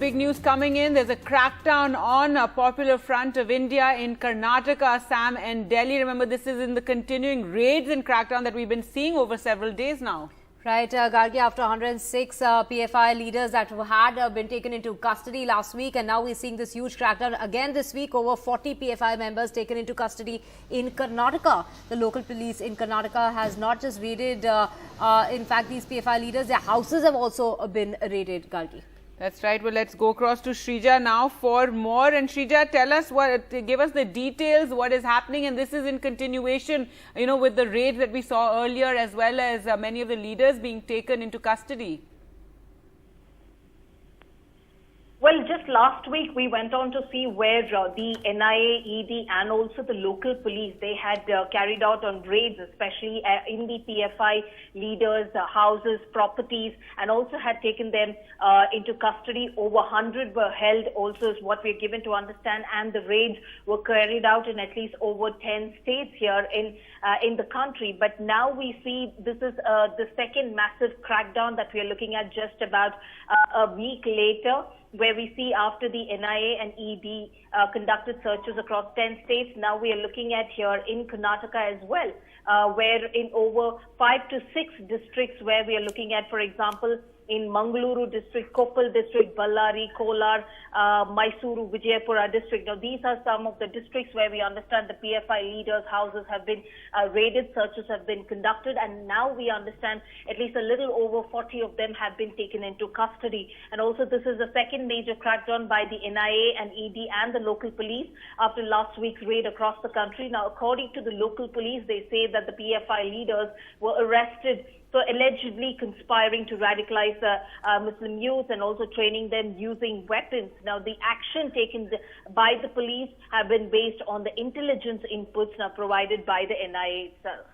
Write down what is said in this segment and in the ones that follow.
Big news coming in. There's a crackdown on a Popular Front of India in Karnataka, Assam and Delhi. Remember, this is in the continuing raids and crackdown that we've been seeing over several days now. Right, Gargi, after 106 PFI leaders that had been taken into custody last week, and now we're seeing this huge crackdown again this week. Over 40 PFI members taken into custody in Karnataka. The local police in Karnataka has not just raided, in fact, these PFI leaders, their houses have also been raided, Gargi. That's right. Well, let's go across to Shrija now for more. And Shrija, tell us give us the details, what is happening. And this is in continuation, with the raids that we saw earlier, as well as many of the leaders being taken into custody. Well, just last week, we went on to see where the NIA, ED and also the local police, they had carried out on raids, especially in the PFI leaders' houses, properties, and also had taken them into custody. Over 100 were held also, is what we're given to understand, and the raids were carried out in at least over 10 states here in the country. But now we see this is the second massive crackdown that we are looking at just about a week later, where we see after the NIA and ED conducted searches across 10 states. Now we are looking at here in Karnataka as well, where in over 5 to 6 districts where we are looking at, for example, in Mangaluru district, Koppal district, Ballari, Kolar, Mysuru, Vijayapura district. Now, these are some of the districts where we understand the PFI leaders' houses have been raided, searches have been conducted, and now we understand at least a little over 40 of them have been taken into custody. And also, this is the second major crackdown by the NIA and ED and the local police after last week's raid across the country. Now, according to the local police, they say that the PFI leaders were arrested for allegedly conspiring to radicalize Muslim youth and also training them using weapons. Now, the action taken by the police have been based on the intelligence inputs now provided by the NIA itself.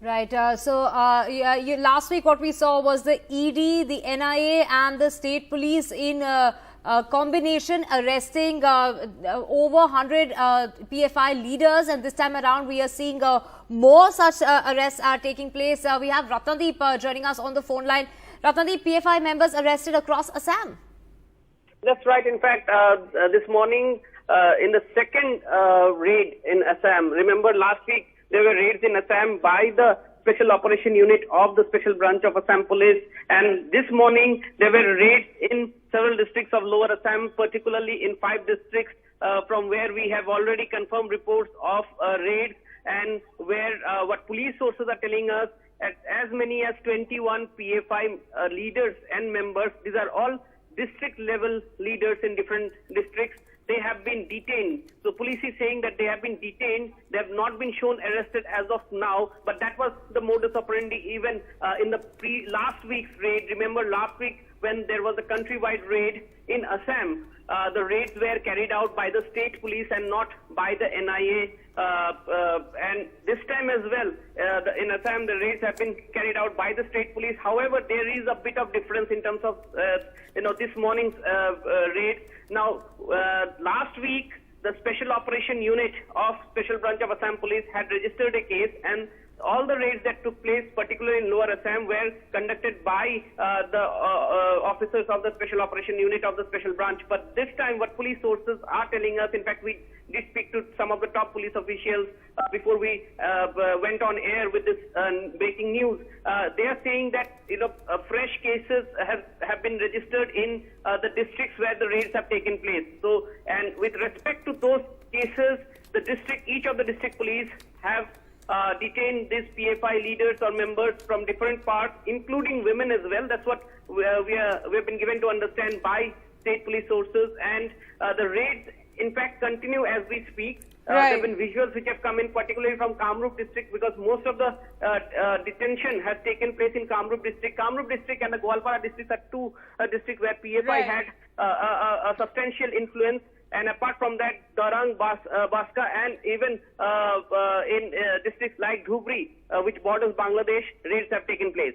Right. Last week what we saw was the ED, the NIA and the state police in combination arresting over 100 PFI leaders, and this time around we are seeing more such arrests are taking place. We have Ratnadeep joining us on the phone line. Ratnadeep, PFI members arrested across Assam. That's right. In fact, this morning in the second raid in Assam, remember last week there were raids in Assam by the Special Operation Unit of the Special Branch of Assam Police, and this morning there were raids in several districts of Lower Assam, particularly in 5 districts from where we have already confirmed reports of raids, and where what police sources are telling us as many as 21 PFI leaders and members, these are all district level leaders in different districts, they have been detained. So police is saying that they have been detained. They have not been shown arrested as of now, but that was the modus operandi even in the last week's raid. Remember last week when there was a countrywide raid in Assam, the raids were carried out by the state police and not by the NIA. And this time as well, in Assam, the raids have been carried out by the state police. However, there is a bit of difference in terms of, this morning's raid. Now, last week, the Special Operation Unit of Special Branch of Assam Police had registered a case, and all the raids that took place, particularly in Lower Assam, were conducted by the officers of the Special Operation Unit of the Special Branch. But this time, what police sources are telling us, in fact, we did speak to some of the top police officials before we went on air with this breaking news. They are saying that fresh cases have been registered in the districts where the raids have taken place. So, and with respect to those cases, each of the district police have detained these PFI leaders or members from different parts, including women as well. That's what we have been given to understand by state police sources. And the raids, in fact, continue as we speak. Right. There have been visuals which have come in, particularly from Kamrup district, because most of the detention has taken place in Kamrup district. Kamrup district and the Gwalpara districts are 2 districts where PFI had a substantial influence. And apart from that, Darang, Baska, and even in districts like Dhubri, which borders Bangladesh, raids have taken place.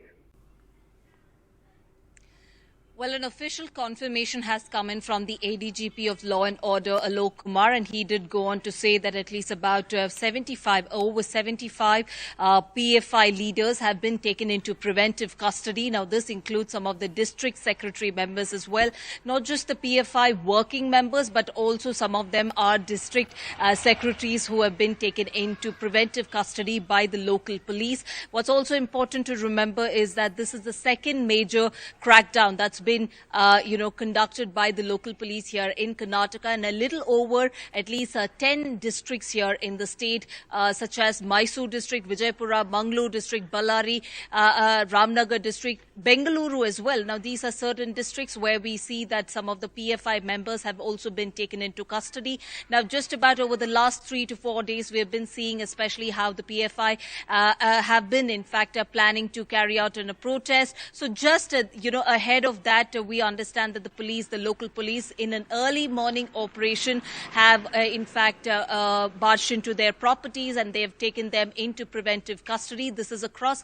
Well, an official confirmation has come in from the ADGP of Law and Order, Alok Kumar, and he did go on to say that at least about over 75 PFI leaders have been taken into preventive custody. Now, this includes some of the district secretary members as well, not just the PFI working members, but also some of them are district secretaries who have been taken into preventive custody by the local police. What's also important to remember is that this is the second major crackdown that's been conducted by the local police here in Karnataka, and a little over at least 10 districts here in the state, such as Mysore district, Vijaypura, Mangalore district, Ballari, Ramnagar district, Bengaluru as well. Now, these are certain districts where we see that some of the PFI members have also been taken into custody. Now, just about over the last 3 to 4 days, we have been seeing especially how the PFI have been, in fact, planning to carry out a protest. So just, ahead of that, we understand that the local police, in an early morning operation, have in fact barged into their properties and they have taken them into preventive custody. This is across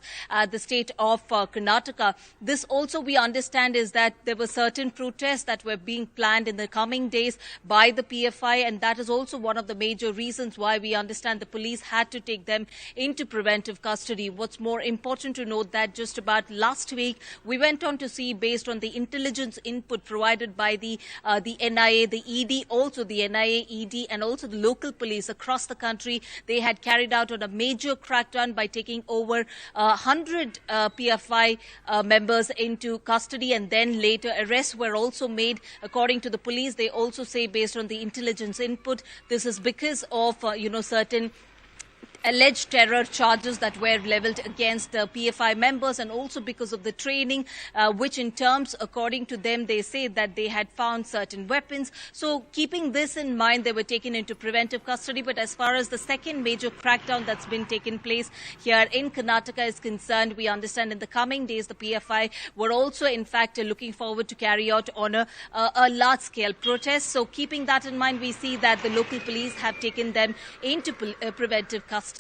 the state of Karnataka. This also, we understand, is that there were certain protests that were being planned in the coming days by the PFI, and that is also one of the major reasons why we understand the police had to take them into preventive custody. What's more important to note that just about last week, we went on to see, based on the intelligence input provided by the NIA, the ED, also the NIA, ED, and also the local police across the country, they had carried out on a major crackdown by taking over 100 PFI members into custody, and then later arrests were also made. According to the police, they also say, based on the intelligence input, this is because of certain alleged terror charges that were leveled against the PFI members, and also because of the training, which in terms, according to them, they say that they had found certain weapons. So keeping this in mind, they were taken into preventive custody. But as far as the second major crackdown that's been taken place here in Karnataka is concerned, we understand in the coming days, the PFI were also, in fact, looking forward to carry out on a large-scale protest. So keeping that in mind, we see that the local police have taken them into preventive custody.